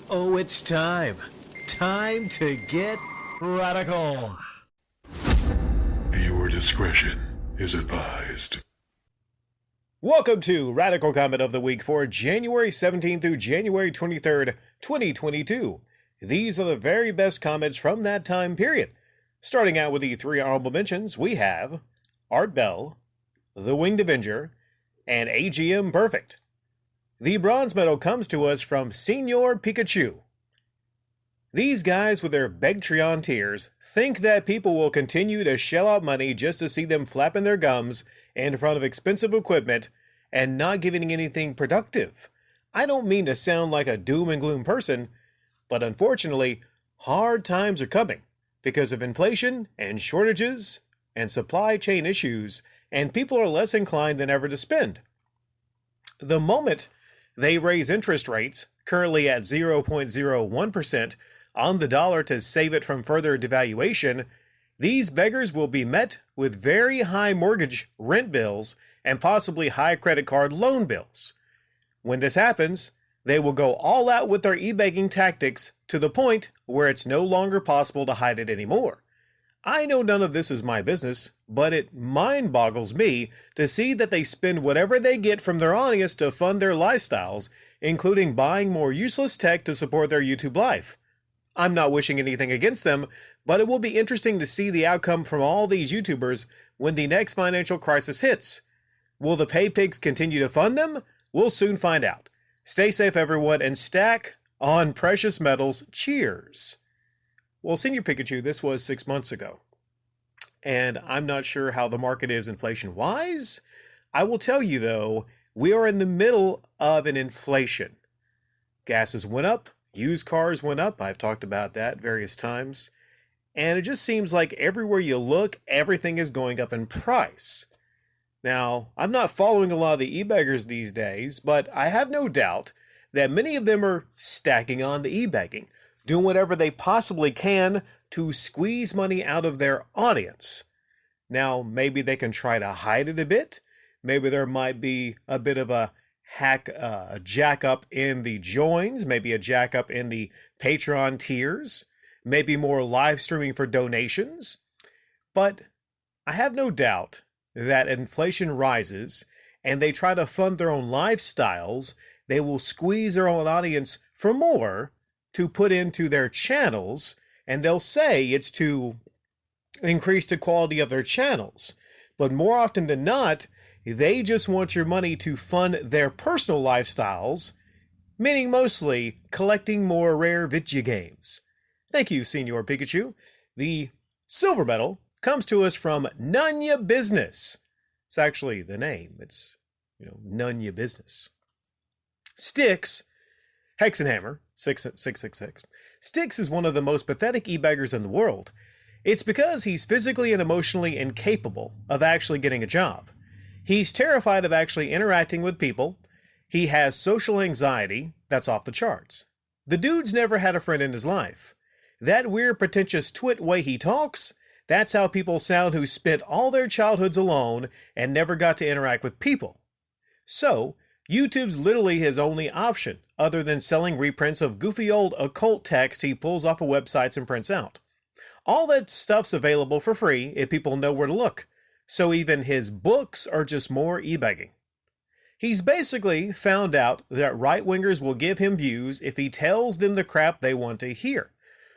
Oh, it's time. Time to get radical. Viewer discretion is advised. Welcome to Radical Comment of the Week for January 17th through January 23rd, 2022. These are the very best comments from that time period. Starting out with the three honorable mentions, we have Art Bell, The Winged Avenger, and AGM Perfect. The bronze medal comes to us from Senor Pikachu. These guys with their Begtreon tears think that people will continue to shell out money just to see them flapping their gums in front of expensive equipment and not giving anything productive. I don't mean to sound like a doom and gloom person, but unfortunately, hard times are coming because of inflation and shortages and supply chain issues, and people are less inclined than ever to spend. The moment they raise interest rates, currently at 0.01%, on the dollar to save it from further devaluation, these beggars will be met with very high mortgage rent bills and possibly high credit card loan bills. When this happens, they will go all out with their e-begging tactics to the point where it's no longer possible to hide it anymore. I know none of this is my business, but it mind boggles me to see that they spend whatever they get from their audience to fund their lifestyles, including buying more useless tech to support their YouTube life. I'm not wishing anything against them, but it will be interesting to see the outcome from all these YouTubers when the next financial crisis hits. Will the pay pigs continue to fund them? We'll soon find out. Stay safe, everyone, and stack on precious metals. Cheers. Well, Senior Pikachu, this was 6 months ago, and I'm not sure how the market is inflation-wise. I will tell you, though, we are in the middle of an inflation. Gases went up, used cars went up. I've talked about that various times, and it just seems like everywhere you look, everything is going up in price. Now, I'm not following a lot of the e-beggars these days, but I have no doubt that many of them are stacking on the e-begging, doing whatever they possibly can to squeeze money out of their audience. Now, maybe they can try to hide it a bit. Maybe there might be a bit of a jack up in the joins, maybe a jack up in the Patreon tiers, maybe more live streaming for donations. But I have no doubt that inflation rises and they try to fund their own lifestyles, they will squeeze their own audience for more to put into their channels, and they'll say it's to increase the quality of their channels. But more often than not, they just want your money to fund their personal lifestyles, meaning mostly collecting more rare video games. Thank you, Senor Pikachu. The silver medal comes to us from None Ya Business. It's actually the name. It's, None Ya Business. Styx, Hexenhammer, 6666. Styx is one of the most pathetic e-beggars in the world. It's because he's physically and emotionally incapable of actually getting a job. He's terrified of actually interacting with people. He has social anxiety that's off the charts. The dude's never had a friend in his life. That weird, pretentious twit way he talks, that's how people sound who spent all their childhoods alone and never got to interact with people. So, YouTube's literally his only option, other than selling reprints of goofy old occult text he pulls off of websites and prints out. All that stuff's available for free if people know where to look, so even his books are just more e-begging. He's basically found out that right-wingers will give him views if he tells them the crap they want to hear.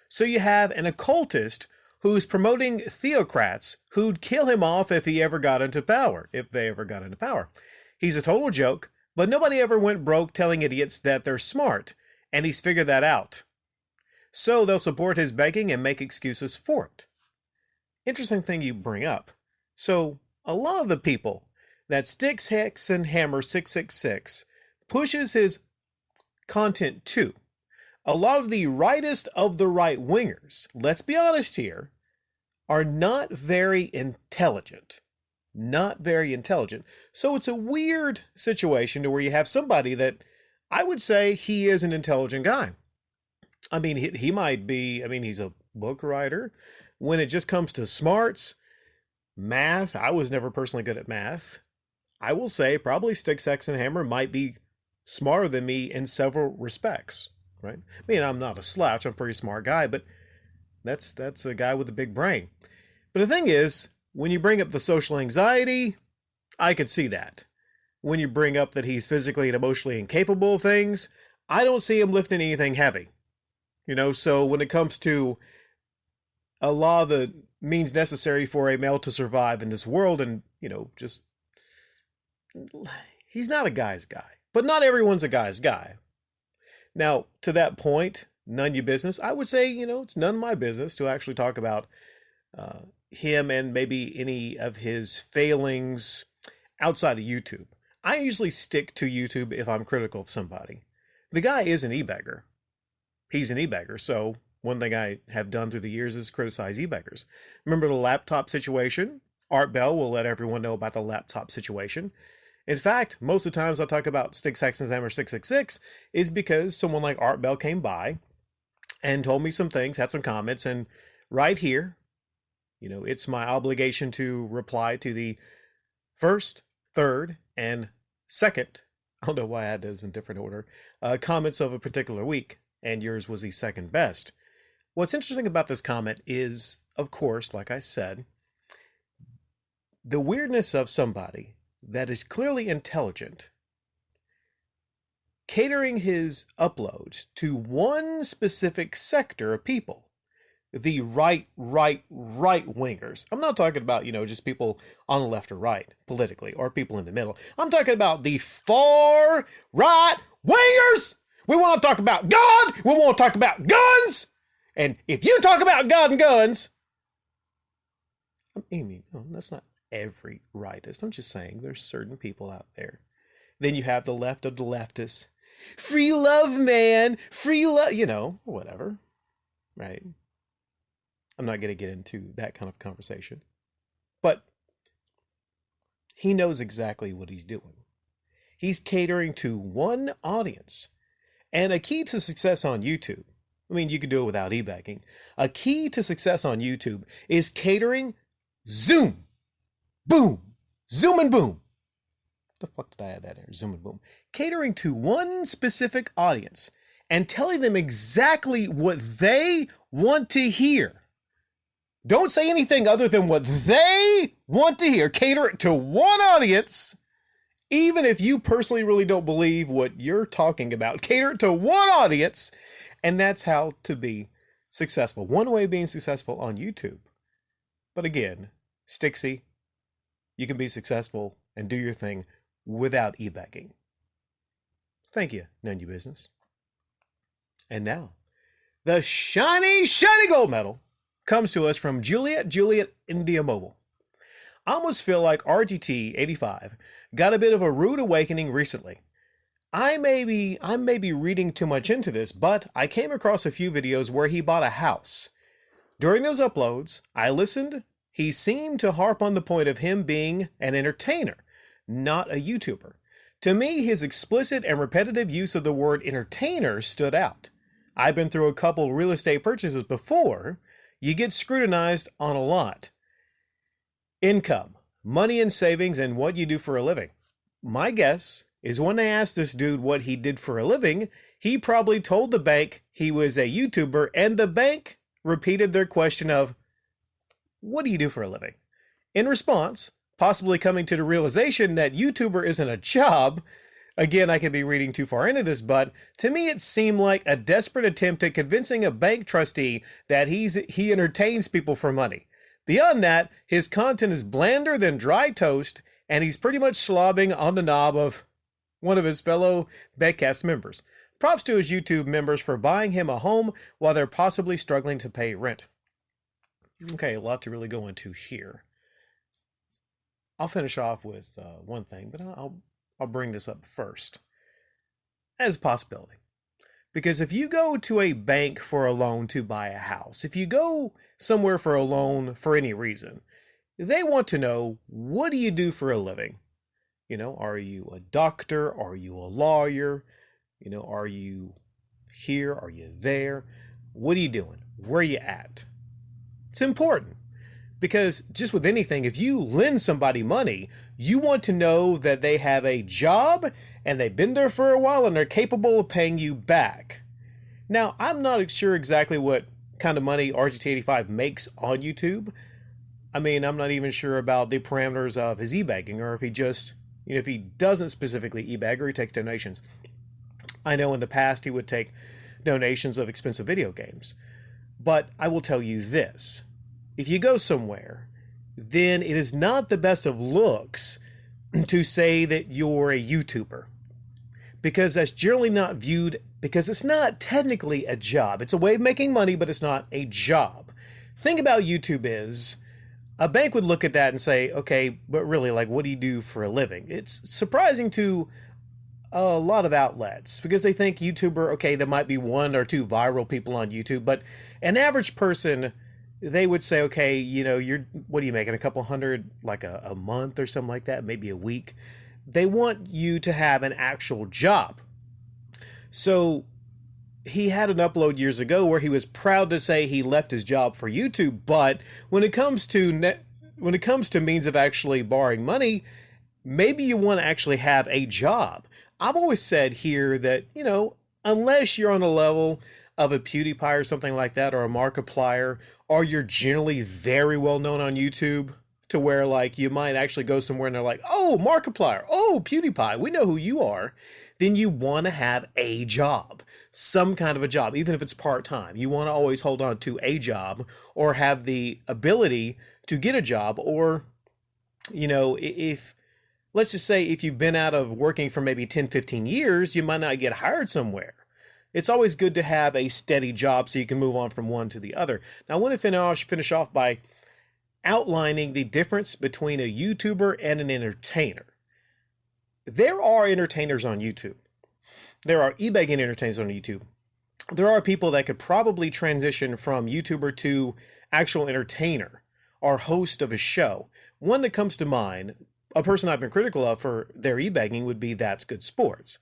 So you have an occultist who's promoting theocrats who'd kill him off if he ever got into power, if they ever got into power. He's a total joke, but nobody ever went broke telling idiots that they're smart, and he's figured that out. So they'll support his begging and make excuses for it. Interesting thing you bring up. So a lot of the people that Styx Hex and Hammer 666 pushes his content to, a lot of the rightest of the right wingers, let's be honest here, are not very intelligent. Not very intelligent. So it's a weird situation to where you have somebody that I would say he is an intelligent guy. I mean, he might be, he's a book writer. When it just comes to smarts, math, I was never personally good at math. I will say probably Styx, Hex, and Hammer might be smarter than me in several respects. right? I mean, I'm not a slouch. I'm a pretty smart guy, but that's a guy with a big brain. But the thing is, when you bring up the social anxiety, I could see that. When you bring up that he's physically and emotionally incapable of things, I don't see him lifting anything heavy. So when it comes to a law that means necessary for a male to survive in this world and, just, he's not a guy's guy. But not everyone's a guy's guy. Now, to that point, none of your business. I would say, it's none of my business to actually talk about him and maybe any of his failings outside of YouTube. I usually stick to YouTube if I'm critical of somebody. The guy is an e-bagger. He's an e-bagger, so one thing I have done through the years is criticize e-baggers. Remember the laptop situation? Art Bell will let everyone know about the laptop situation. In fact, most of the times I talk about Sticks, Hacks, and Hammer 666 is because someone like Art Bell came by and told me some things, had some comments, and right here, it's my obligation to reply to the first, third, and second, I don't know why I had those in different order, comments of a particular week, and yours was the second best. What's interesting about this comment is, of course, like I said, the weirdness of somebody that is clearly intelligent catering his uploads to one specific sector of people. The right wingers. I'm not talking about, just people on the left or right politically or people in the middle. I'm talking about the far right wingers. We want to talk about God. We want to talk about guns. And if you talk about God and guns, I mean, no, that's not every rightist. I'm just saying there's certain people out there. Then you have the left of the leftists. Free love, man. Free love, whatever. Right? I'm not going to get into that kind of conversation. But he knows exactly what he's doing. He's catering to one audience. And a key to success on YouTube, I mean, you can do it without e-bagging. A key to success on YouTube is catering zoom, boom, zoom and boom. What the fuck did I add that there? Zoom and boom. Catering to one specific audience and telling them exactly what they want to hear. Don't say anything other than what they want to hear. Cater it to one audience, even if you personally really don't believe what you're talking about. Cater it to one audience, and that's how to be successful. One way of being successful on YouTube. But again, Stixy, you can be successful and do your thing without e-bagging. Thank you, none of your business. And now, the shiny gold medal comes to us from Juliet India Mobile. I almost feel like RGT85 got a bit of a rude awakening recently. I may be reading too much into this, but I came across a few videos where he bought a house. During those uploads, I listened. He seemed to harp on the point of him being an entertainer, not a YouTuber. To me, his explicit and repetitive use of the word entertainer stood out. I've been through a couple real estate purchases before. You get scrutinized on a lot. Income, money and savings, and what you do for a living. My guess is when they asked this dude what he did for a living, he probably told the bank he was a YouTuber, and the bank repeated their question of, what do you do for a living? In response, possibly coming to the realization that YouTuber isn't a job. Again, I could be reading too far into this, but to me it seemed like a desperate attempt at convincing a bank trustee that he entertains people for money. Beyond that, his content is blander than dry toast, and he's pretty much slobbing on the knob of one of his fellow Bedcast members. Props to his YouTube members for buying him a home while they're possibly struggling to pay rent. Okay, a lot to really go into here. I'll finish off with one thing, but I'll bring this up first as a possibility. Because if you go to a bank for a loan to buy a house, if you go somewhere for a loan for any reason, they want to know, what do you do for a living? Are you a doctor? Are you a lawyer? Are you here? Are you there? What are you doing? Where are you at? It's important. Because just with anything, if you lend somebody money, you want to know that they have a job and they've been there for a while and they're capable of paying you back. Now, I'm not sure exactly what kind of money RGT85 makes on YouTube. I mean, I'm not even sure about the parameters of his e-bagging, or if he just, if he doesn't specifically e-bag, or he takes donations. I know in the past he would take donations of expensive video games. But I will tell you this. If you go somewhere, then it is not the best of looks to say that you're a YouTuber. Because that's generally not viewed, because it's not technically a job. It's a way of making money, but it's not a job. Thing about YouTube is, a bank would look at that and say, okay, but really, like, what do you do for a living? It's surprising to a lot of outlets, because they think YouTuber, okay, there might be one or two viral people on YouTube, but an average person, they would say, okay, what are you making, a couple hundred, like a month or something like that, maybe a week. They want you to have an actual job. So he had an upload years ago where he was proud to say he left his job for YouTube, but when it comes to means of actually borrowing money, maybe you want to actually have a job. I've always said here that, unless you're on a level of a PewDiePie or something like that, or a Markiplier, or you're generally very well known on YouTube, to where, like, you might actually go somewhere and they're like, oh, Markiplier, oh, PewDiePie, we know who you are, then you want to have a job, some kind of a job, even if it's part-time. You want to always hold on to a job, or have the ability to get a job, or, if, let's just say, if you've been out of working for maybe 10, 15 years, you might not get hired somewhere. It's always good to have a steady job so you can move on from one to the other. Now, I want to finish off by outlining the difference between a YouTuber and an entertainer. There are entertainers on YouTube. There are e-bagging entertainers on YouTube. There are people that could probably transition from YouTuber to actual entertainer or host of a show. One that comes to mind, a person I've been critical of for their e-bagging, would be That's Good Sports,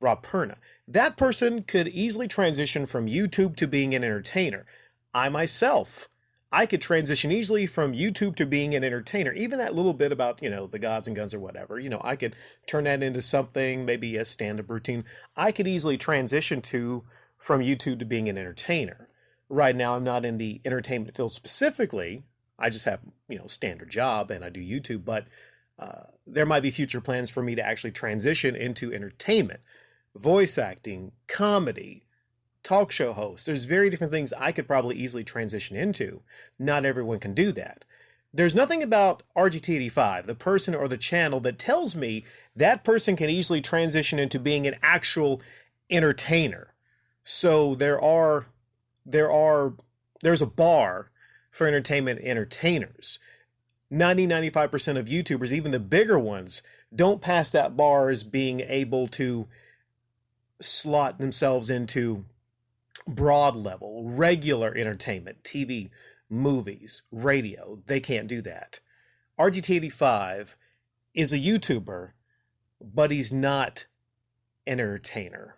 Rob Perna. That person could easily transition from YouTube to being an entertainer. I myself, I could transition easily from YouTube to being an entertainer. Even that little bit about, the gods and guns or whatever, I could turn that into something, maybe a stand-up routine. I could easily transition from YouTube to being an entertainer. Right now, I'm not in the entertainment field specifically. I just have, standard job and I do YouTube, but there might be future plans for me to actually transition into entertainment, voice acting, comedy, talk show host. There's very different things I could probably easily transition into. Not everyone can do that. There's nothing about RGT85, the person or the channel, that tells me that person can easily transition into being an actual entertainer. So there's a bar for entertainment entertainers. 95% of YouTubers, even the bigger ones, don't pass that bar as being able to slot themselves into broad level, regular entertainment, TV, movies, radio. They can't do that. RGT85 is a YouTuber, but he's not an entertainer.